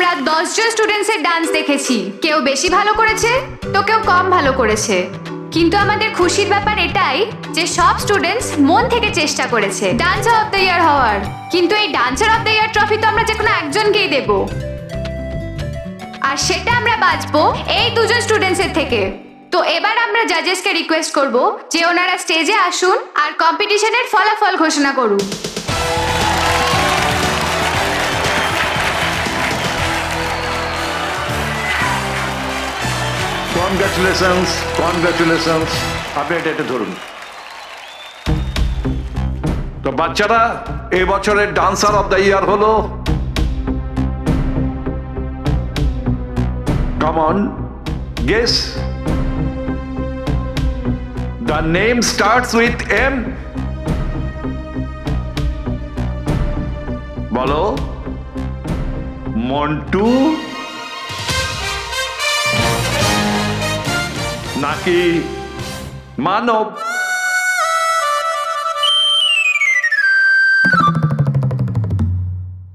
আমরা 10 জন স্টুডেন্টসের ডান্স দেখেছি। কেউ বেশি ভালো করেছে তো কেউ কম ভালো করেছে, কিন্তু আমাদের খুশির ব্যাপার এটাই যে সব স্টুডেন্টস মন থেকে চেষ্টা করেছে ডান্সার অফ দ্য ইয়ার হওয়ার। কিন্তু এই dancer of the year trophy তো আমরা যে কোনো একজনকেই দেব, আর সেটা আমরা বাঁচবো এই দুজন স্টুডেন্টসের থেকে। তো এবার আমরা জাজেসকে রিকোয়েস্ট করব যে ওনারা স্টেজে আসুন আর কম্পিটিশনের ফলাফল ঘোষণা করুন। Congratulations, congratulations. আপনি এটা ধরুন। তো বাচ্চারা, এই বছরের ডান্সার অফ দ্য ইয়ার হলো, come on, guess. The name starts with M. বলো। মন্টু নাকি মানব?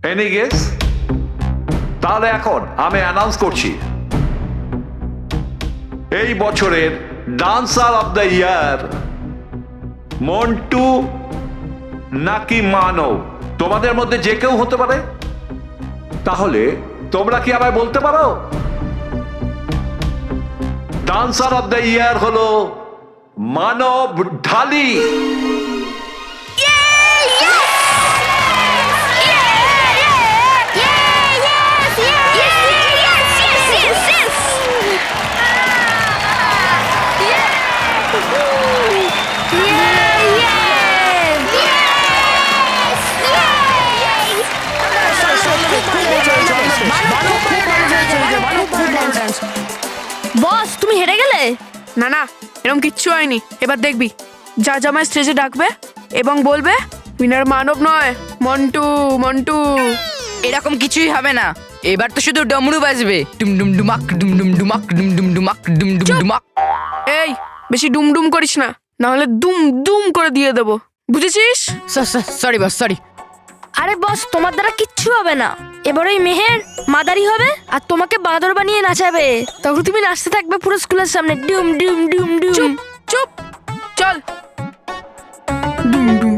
Any guess? তাহলে এখন আমি অ্যানাউন্স করছি, এই বছরের ডান্সার অফ দ্য ইয়ার মন্টু নাকি মানব। তোমাদের মধ্যে যে কেউ হতে পারে। তাহলে তোমরা কি আমায় বলতে পারো ডান্সার অফ দ্য ইয়ার হলো মানব ঢালি? বস, তুমি হেরে গেলে। না না, এরকম কিচ্ছু হয়নি। এবার দেখবি, যা জামাই স্টেজে ডাকবে এবং বলবে উইনার মানব নয় মন্টু। মন্টু এরকম কিছুই হবে না, এবার তো শুধু ডমরু বাজবে। ডুমডুম ডুমাক ডুমডুম ডুমাক ডুমডুম ডুমাক ডুমডুম ডুমাক। এই, বেশি ডুমডুম করিস না, না হলে দুম দুম করে দিয়ে দেবো, বুঝেছিস? Sorry boss, sorry. আরে বস, তোমার দ্বারা কিচ্ছু হবে না। এবার ওই মেহের মাদারি হবে আর তোমাকে বাঁদর বানিয়ে নাচাবে। তখন তুমি নাচতে থাকবে পুরো স্কুলের সামনে, ডুম ডুম ডুম ডুম। চুপ চুপ, চল। ডুম ডুম।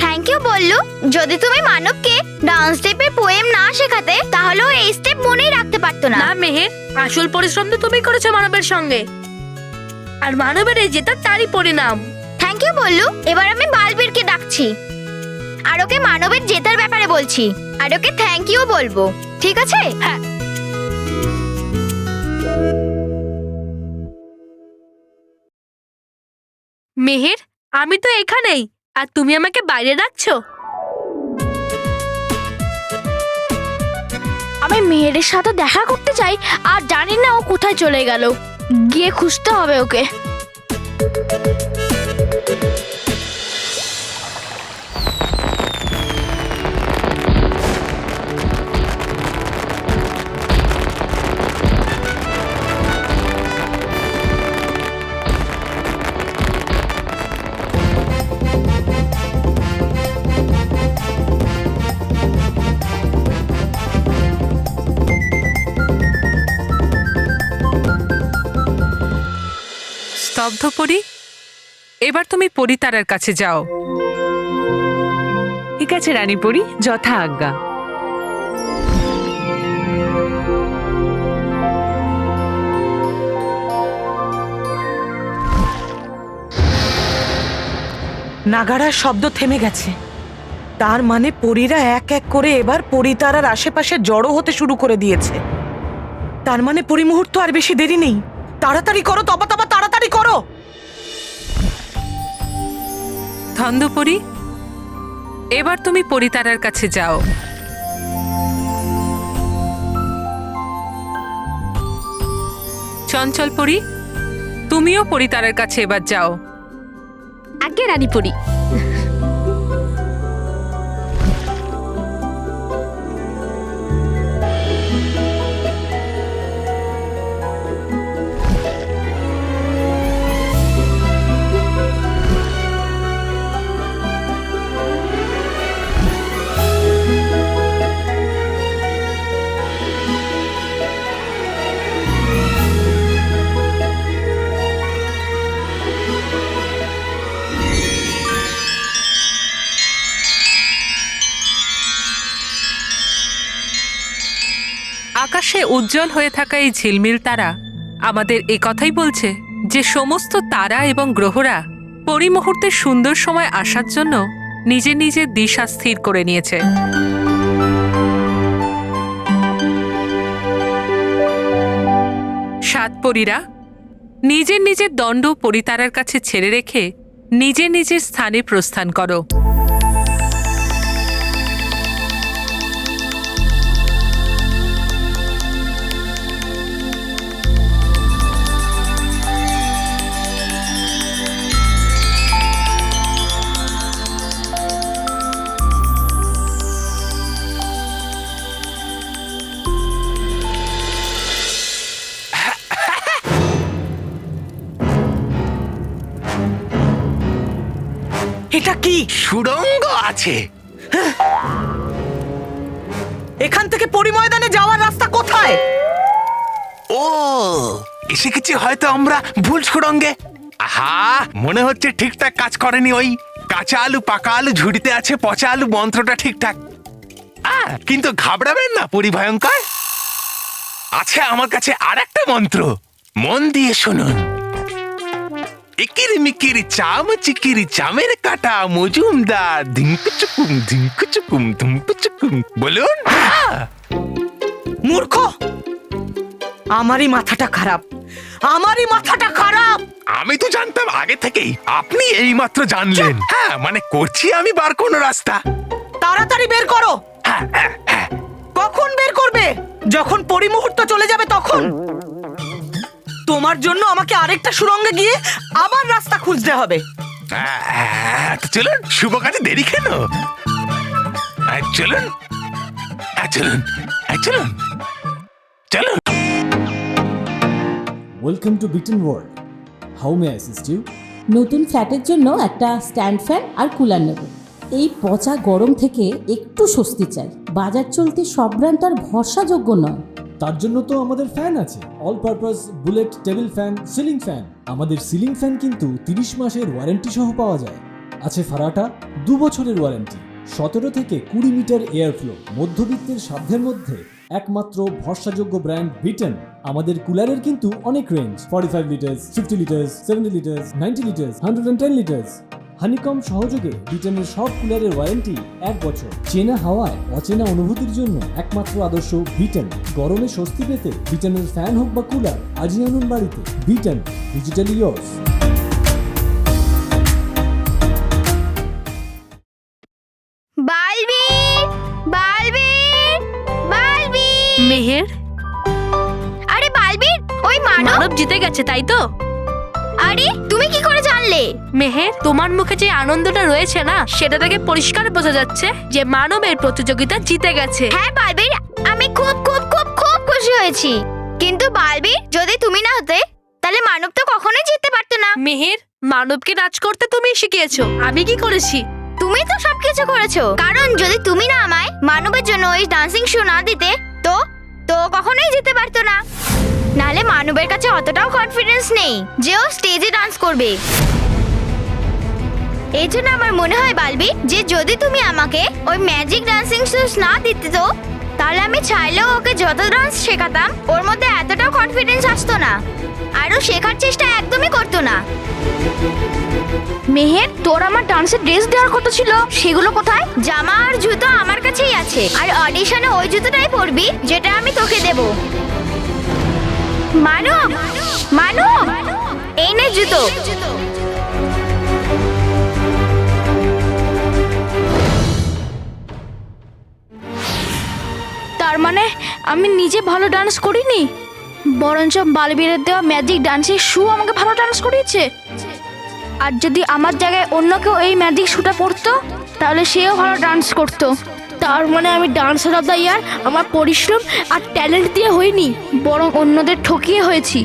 Thank you Ballu. যদি তুমি মানবকে ডান্স স্টেপের পোয়েম না শেখাতে তাহলে ও এই স্টেপ মনেই রাখতে পারতো না। না মেহের, আসল পরিশ্রম তো তুমি করেছো মানবের সঙ্গে, আর মানবের এই জেতা তারই পরিণাম। Thank you Ballu. এবার আমি বালবীরকে ডাকছি আর ওকে মানবের জেতার ব্যাপারে বলছি, আর ওকে থ্যাংক ইউ বলবো, ঠিক আছে? হ্যাঁ। মেহের, আমি তো এখানেই, আর তুমি আমাকে বাইরে ডাকছো। আমি মেহেরের সাথে দেখা করতে চাই, আর জানি না ও কোথায় চলে গেল। গিয়ে খুঁজতে হবে ওকে। স্তব্ধ পরি, এবার তুমি পরিতারার কাছে যাও। ঠিক আছে রানী পরি, যথা আজ্ঞা। নাগাড়ার শব্দ থেমে গেছে, তার মানে পরীরা এক এক করে এবার পরিতারার আশেপাশে জড়ো হতে শুরু করে দিয়েছে। তার মানে পরিমুহূর্ত আর বেশি দেরি নেই। তাড়াতাড়ি করো তবা, তাড়াতাড়ি করো। ধন্দপরি, এবার তুমি পরিতারার কাছে যাও। চঞ্চল পরি, তুমিও পরিতারার কাছে এবার যাও। আগে রানী পরি। আকাশে উজ্জ্বল হয়ে থাকা এই ঝিলমিল তারা আমাদের এ কথাই বলছে যে সমস্ত তারা এবং গ্রহরা পরিমুহূর্তের সুন্দর সময় আসার জন্য নিজের নিজের দিশা স্থির করে নিয়েছে। সাত পরীরা নিজের নিজের দণ্ড পরিতারার কাছে ছেড়ে রেখে নিজের নিজের স্থানে প্রস্থান করো। এটা কি? সুড়ঙ্গ আছে। এখান থেকে পরিময়দানে যাওয়ার রাস্তা কোথায়? ও, এসে গেছি হয়তো আমরা ভুল সুড়ঙ্গে। আহা, মনে হচ্ছে ঠিকঠাক কাজ করেনি। ওই কাঁচা আলু পাকা আলু ঝুড়িতে আছে, পচা আলু মন্ত্রটা ঠিকঠাক। কিন্তু ঘাবড়াবেন না পরিভয়ঙ্কর, আছে আমার কাছে আর একটা মন্ত্র, মন দিয়ে শুনুন। ইকিরি মিকিরি চাম চিকিরি চামের কাটা মজুমদার ধিঙ্কুচুকুম ধিঙ্কুচুকুম ধুমকুচুকুম। বলুন। মূর্খ! আমারই মাথাটা খারাপ, আমারই মাথাটা খারাপ। আমি তো জানতাম আগে থেকেই, আপনি এইমাত্র জানলেন। হ্যাঁ, মানে করছি আমি বার কোন রাস্তা। তাড়াতাড়ি বের করো। কখন বের করবে? যখন পরিমুহূর্ত চলে যাবে তখন? তোমার জন্য আমাকে আরেকটা সুড়ঙ্গে গিয়ে আবার রাস্তা খুঁজতে হবে। চলুন, শুভ কাজে দেরি কেন? চলুন চলুন চলুন চলুন। ওয়েলকাম টু বিটেন world. How may I assist you? নতুন ফ্ল্যাটের জন্য একটা স্ট্যান্ড ফ্যান আর কুলার নেব। এই পচা গরম থেকে একটু স্বস্তি চাই। বাজার চলতে সব ব্র্যান্ড আর ভরসাযোগ্য নয়। তার জন্য তো আমাদের ফ্যান আছে, all purpose bullet table fan, ceiling fan. আমাদের সিলিং ফ্যান কিন্তু 30 মাসের ওয়ারেন্টি সহ পাওয়া যায়। আছে ফারাটা 2 বছরের ওয়ারেন্টি, 17 থেকে 20 মিটার এয়ার ফ্লো, মধ্যবিত্তের সাধ্যের মধ্যে একমাত্র ভরসাযোগ্য ব্র্যান্ড বিটেন। আমাদের কুলারের কিন্তু অনেক range, 45 litres, 50 litres, 70 litres, 90 litres, 110 litres. Honeycomb সহযোগে বিটেনের সব কুলারের ওয়ারেন্টি 1 বছর। চেনা হাওয়ায় অচেনা অনুভূতির জন্য একমাত্র আদর্শ বিটেন। গরমে স্বস্তি পেতে বিটেনের ফ্যান হোক বা কুলার, আজই আনুন বাড়িতে। Beaten, digitally yours. Balbir, Balbir, Balbir. Meher, আরে বালবীর, ওই মানব জিতে গেছে তাই তো? আরে তুমি কি করে জানলে? মেহের, তোমার মুখে যে আনন্দটা রয়েছে না, সেটা থেকে পরিষ্কার বোঝা যাচ্ছে যে মানবের প্রতিযোগিতা জিতে গেছে। হ্যাঁ বালবীর, আমি খুব খুব খুব খুব খুশি হয়েছি। কিন্তু বালবীর, যদি তুমি না হতে তাহলে মানব তো কখনোই জিততে পারতো না। মেহের, মানবকে নাচ করতে তুমি শিখিয়েছো, আমি কি করেছি? তুমি তো সবকিছু করেছো। কারণ যদি তুমি না আমায় মানবের জন্য ওই ডান্সিং শো না দিতে তো তো কখনোই জিততে পারতো না। নাহলে মানবের কাছে অতটাও কনফিডেন্স নেই যে ও স্টেজে ডান্স করবে। এই জন্য আমার মনে হয় বালবি, যে যদি তুমি আমাকে ওই ম্যাজিক ডান্সিং শোস না দিতে তো তাহলে আমি চাইলেও ওকে যত ডান্স শেখাতাম ওর মধ্যে এতটাও কনফিডেন্স আসতো না, আর ও শেখার চেষ্টা একদমই করতো না। মেহের, তোর আমার ডান্সের ড্রেস দেওয়ার কথা ছিল, সেগুলো কোথায়? জামা আর জুতো আমার কাছেই আছে, আর অডিশনে ওই জুতোটাই পরবি যেটা আমি তোকে দেব। মানব, মানব, এই নে জুতো। তার মানে আমি নিজে ভালো ডান্স করিনি, বরঞ্চ বালবীরের দেওয়া ম্যাজিক ডান্সের শু আমাকে ভালো ডান্স করিয়েছে। আর যদি আমার জায়গায় অন্য কেউ এই ম্যাজিক শুটা পরতো তাহলে সেও ভালো ডান্স করতো। তার মানে আমি ডান্সার অফ দ্য ইয়ার আমার পরিশ্রম আর ট্যালেন্ট দিয়ে হইনি, বরং অন্যদের ঠকিয়ে হয়েছি।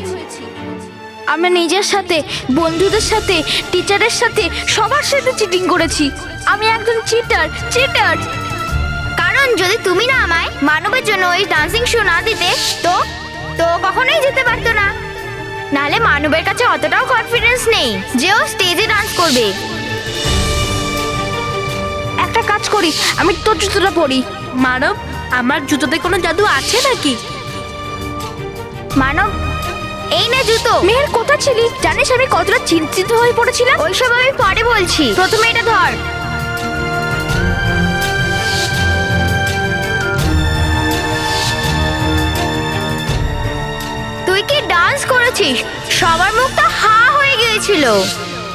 আমি নিজের সাথে, বন্ধুদের সাথে, টিচারের সাথে, সবার সাথে চিটিং করেছি। আমি একজন চিটার, চিটার। কারণ যদি তুমি না আমায় মানবের জন্য ওই ডান্সিং শো না দিতে তো তো কখনোই যেতে পারতো না। নাহলে মানবের কাছে অতটাও কনফিডেন্স নেই যে ও স্টেজে ডান্স করবে। একটা কাজ করি, আমি তোর জুতোটা পরি। মানব, আমার জুতোতে কোনো জাদু আছে নাকি? মানব, এই না জুতো। মেহের কোথা ছিলি? জানিস আমি কতটা চিন্তিত হয়ে পড়েছিলাম। ওইসব আমি পরে বলছি, প্রথমে এটা ধর। তুই কি ডান্স করেছিস? সবার মুখটা হা হয়ে গিয়েছিল।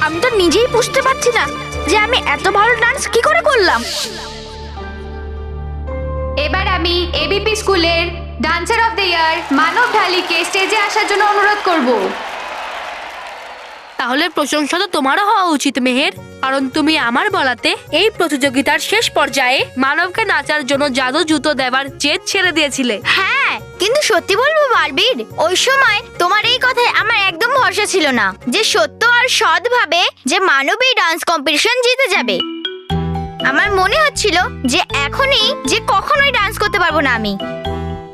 আমি তো নিজেই বুঝতে পারছি না যে আমি এত ভালো ডান্স কি করে করলাম। এবার আমি এবিপি স্কুলের ডান্সার অফ দ্য ইয়ার মানব ঢালিকে স্টেজে আসার জন্য অনুরোধ করব। তাহলে প্রশংসা তো তোমারও হওয়া উচিত মেহের, কারণ তুমি আমার বলাতে এই প্রতিযোগিতার শেষ পর্যায়ে মানবকে নাচার জন্য জাদু জুতো দেওয়ার জেদ ছেড়ে দিয়েছিলে। হ্যাঁ, কিন্তু সত্যি বলবো বারবির, ওই সময় তোমার এই কথায় আমার একদম ভরসা ছিল না যে সত্য আর সৎ ভাবে যে মানব এই ডান্স কম্পিটিশন জিতে যাবে। আমার মনে হচ্ছিল যে এখনই যে কখনোই ডান্স করতে পারবো না আমি।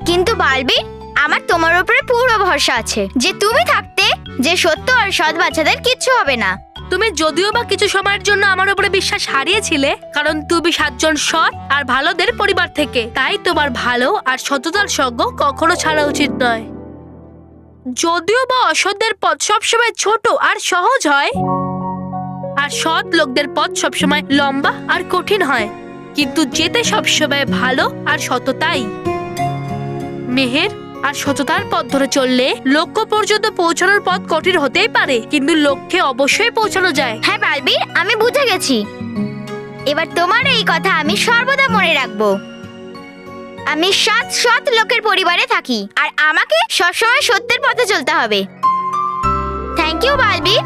কিন্তু বারবির, আমার তোমার উপরে পুরো ভরসা আছে যে তুমি থাকতে যে সত্য আর সৎ বাচ্চাদের কিচ্ছু হবে না। তুমি যদিও বা কিছু সময়ের জন্য আমার উপরে বিশ্বাস হারিয়েছিলে, কারণ তুমি 7 জন সৎ আর ভালোদের পরিবার থেকে, তাই তোমার ভালো আর সততার সঙ্গ কখনো ছাড়া উচিত নয়। যদিও বা অসৎদের পথ সবসময় ছোট আর সহজ হয়, আর সৎ লোকদের পথ সবসময় লম্বা আর কঠিন হয়, কিন্তু যেতে সবসময় ভালো আর সততাই। মেহের, আর সততার পথ ধরে চললে লক্ষ্য পর্যন্ত পৌঁছানোর পথ কঠিন হতেই পারে, কিন্তু লক্ষ্যে অবশ্যই পৌঁছানো যায়। হ্যাঁ বারবির, আমি বুঝে গেছি। এবার তোমার এই কথা আমি সর্বদা মনে রাখবো। আমি সৎ লোকের পরিবারে থাকি, আর আমাকে সবসময় সত্যের পথে চলতে হবে। থ্যাংক ইউ বারবির।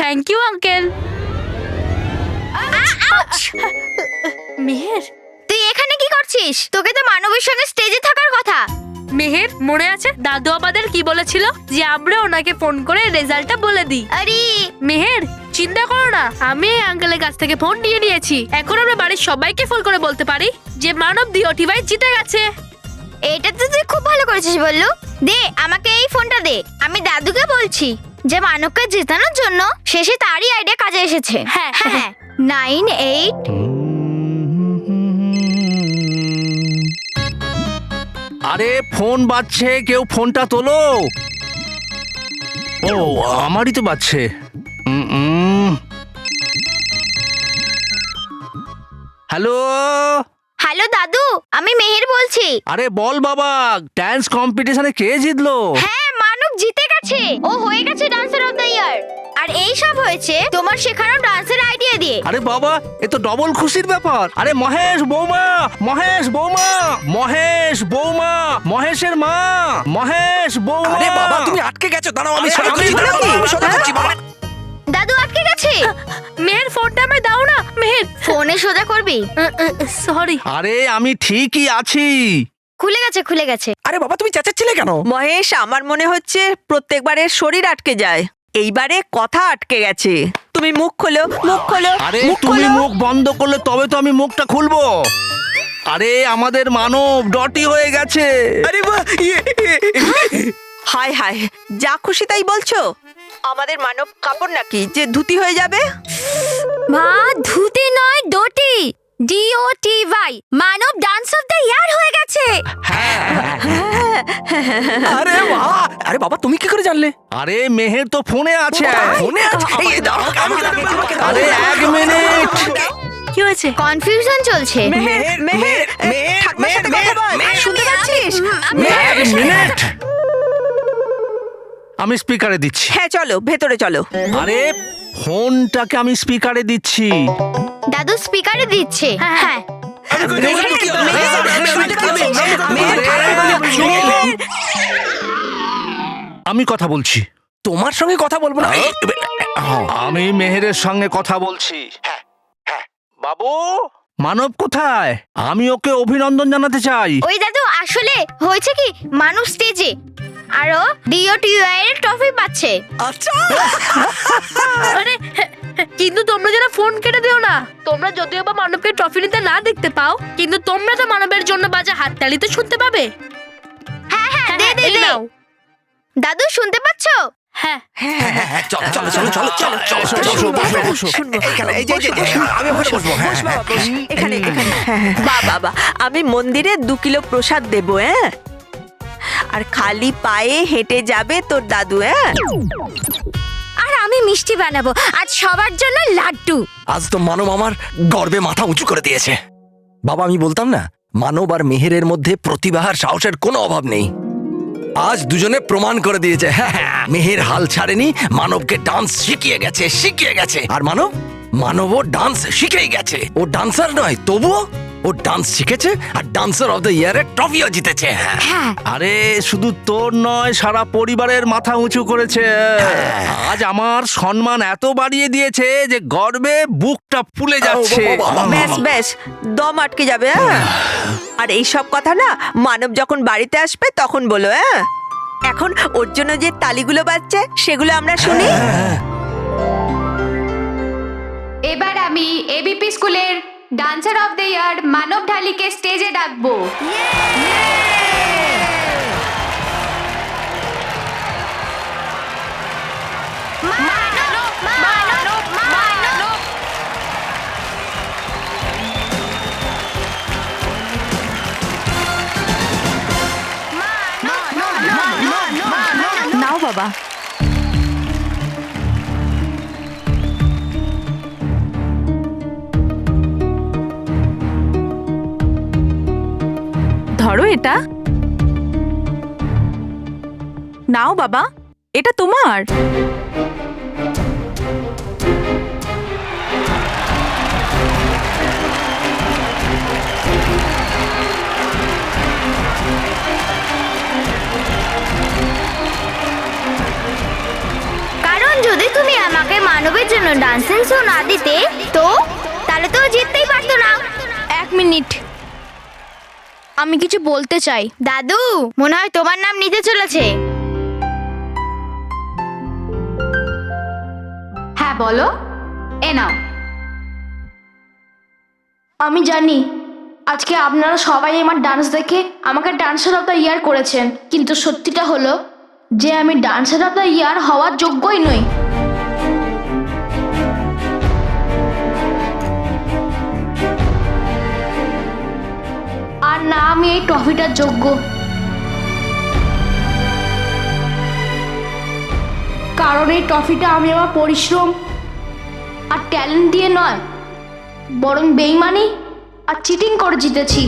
Thank you uncle. মেহের, তুই এখানে কি করছিস? তোকে তো মানবের সঙ্গে স্টেজে থাকার কথা। মেহের, মনে আছে দাদু আমাদের কি বলেছিল যে আমরা ওনাকে ফোন করে রেজাল্টটা বলে দিই? আরে মেহের, চিন্তা করো না, আমি এই আঙ্কেলের কাছ থেকে ফোন নিয়ে নিয়েছি। এখন আমরা বাড়ির সবাইকে ফোন করে বলতে পারি যে মানব DOTY জিতে গেছে। এটা তো তুই খুব ভালো করেছিস বললু। দে আমাকে এই ফোনটা দে। আমি দাদুকে বলছি যে মানবকে জেতানোর জন্য শেষে তারই আইডিয়া কাজে এসেছে। হ্যাঁ, হ্যাঁ 9 8। আরে ফোন বাজছে, কেউ ফোনটা তোলো। ও আমারই তো বাজছে। হ্যালো হ্যালো দাদু, আমি মেহের বলছি। আরে বল বাবা, ডান্স কম্পিটিশনে কে জিতলো? হ্যাঁ, মানব জিতে গেছে। ও হয়ে গেছে ডান্সার অফ দ্য ইয়ার। আর এই সব হয়েছে তোমার শেখানো ডান্সের আইডিয়া দিয়ে। আরে বাবা, এ তো ডবল খুশির ব্যাপার। আরে মহেশ বৌমা, মহেশ বৌমা, মহেশ বৌমা, মহেশের মা, মহেশ বৌমা। আরে বাবা, তুমি আটকে গেছো, দাঁড়াও আমি আরে, সোজা আমি করছি, দাঁড়াও, দাঁড়াও, আমি সোজা করছি, বাবা। দাদু আটকে গেছে। মেহের, ফোনটা আমায় দাও না। মেহের, ফোনে সোজা করবি? সরি। আরে আমি ঠিকই আছি। খুলে গেছে, খুলে গেছে। আরে বাবা, তুমি চেঁচাচ্ছিলে কেন? মহেশ, আমার মনে হচ্ছে প্রত্যেকবারে শরীর আটকে যায়, এইবারে কথা আটকে গেছে। তুমি মুখ খোলো, মুখ খোলো। আরে মুখ তুমি খোলো। মুখ বন্ধ করলে তবে তো আমি মুখটা খুলবো। আরে আমাদের মানব ডটি হয়ে গেছে। আরে বাহ, হায় হায়, যা খুশি তাই বলছো। আমাদের মানব কাপড় নাকি যে ধুতি হয়ে যাবে? মা, ধুতি নয়, ডটি, DOTY, Manab dance of the year হয়ে গেছে। আরে বাহ, আরে বাবা তুমি কি করে জানলে? আরে মেহের তো ফোনে আছে। ফোনে আছে? এই দাঁড়াও, আরে 1 মিনিট। কি হয়েছে? কনফিউশন চলছে। ঠাকুমার সাথে কথা বল, শুনতে পাচ্ছিস? 1 মিনিট, আমি স্পিকারে দিচ্ছি। হ্যাঁ চলো, ভেতরে চলো। আরে ফোনটাকে আমি স্পিকারে দিচ্ছি। দাদু স্পিকারে দিচ্ছে। হ্যাঁ, আমি কথা বলছি। তোমার সঙ্গে কথা বলবো না। আমি মেহেরের সঙ্গে কথা বলছি। বাবু, মানব কোথায়? আমি ওকে অভিনন্দন জানাতে চাই। ওই দাদু, আসলে হয়েছে কি, মানুষ স্টেজে আরো DOTY এর ট্রফি পাচ্ছে। আচ্ছা, কিন্তু তোমরা যেন ফোন কেটে দিও না। তোমরা যদিও বা মানবকে ট্রফি নিতে না দেখতে পাও, কিন্তু তোমরা তো মানবের জন্য বাজে হাততালি তো শুনতে পাবে। হ্যাঁ হ্যাঁ, দে দে দে। দাদু শুনতে পাচ্ছো? হ্যাঁ, চলো চলো চলো চলো চলো চলো, এখানে এই যে আমি ওখানে বসবো। এখানে এখানে। বাবা, আমি মন্দিরে 2 কিলো প্রসাদ দেবো। হ্যাঁ, আর খালি পায়ে হেঁটে যাবে তোর দাদু। হ্যাঁ, আর আমি মিষ্টি বানাবো আজ সবার জন্য লাড্ডু। আজ তো মানব আমার গর্বে মাথা উঁচু করে দিয়েছে। বাবা, আমি বলতাম না, মানব আর মেহেরের মধ্যে প্রতিভা আর সাহসের কোনো অভাব নেই। আজ দুজনে প্রমাণ করে দিয়েছে। মেহের হাল ছাড়েনি, মানবকে ডান্স শিখিয়ে গেছে। আর মানবও ডান্স শিখেই গেছে। ও ডান্সার নয়, তবুও ও ডান্স শিখেছে আর ডান্সার অফ দ্য ইয়ারের ট্রফিও জিতেছে। আরে শুধু তোর নয়, সারা পরিবারের মাথা উঁচু করেছে। আজ আমার সম্মান এত বাড়িয়ে দিয়েছে যে গর্বে বুকটা ফুলে যাচ্ছে। ব্যাস, দম আটকে যাবে। হ্যাঁ, আর এই সব কথা না মানব যখন বাড়িতে আসবে তখন বলো। হ্যাঁ, এখন ওর জন্য যে তালিগুলো বাজছে সেগুলো আমরা শুনি। এবার আমি ABP স্কুলের ডান্সার অফ দ্য ইয়ার মানব ঢালিকে স্টেজে ডাকবো। নাও বাবা। ধরো এটা। নাও বাবা, এটা তোমার। কারণ যদি তুমি আমাকে মানবের জন্য ডান্সিং শো না দিতে, তো তাহলে তো জিততেই পারতো না। 1 মিনিট, আমি কিছু বলতে চাই। দাদু, মনে হয় তোমার নাম নিতে চলেছে। হ্যাঁ বলো, এ নাও। আমি জানি আজকে আপনারা সবাই আমার ডান্স দেখে আমাকে ডান্সার অফ দ্য ইয়ার করেছেন, কিন্তু সত্যিটা হলো যে আমি ডান্সার অফ দ্য ইয়ার হওয়ার যোগ্যই নই। আর না আমি এই ট্রফিটার যোগ্য। কারণ এই ট্রফিটা আমি আমার পরিশ্রম আর ট্যালেন্ট দিয়ে নয়, বরং বেইমানি আর চিটিং করে জিতেছি।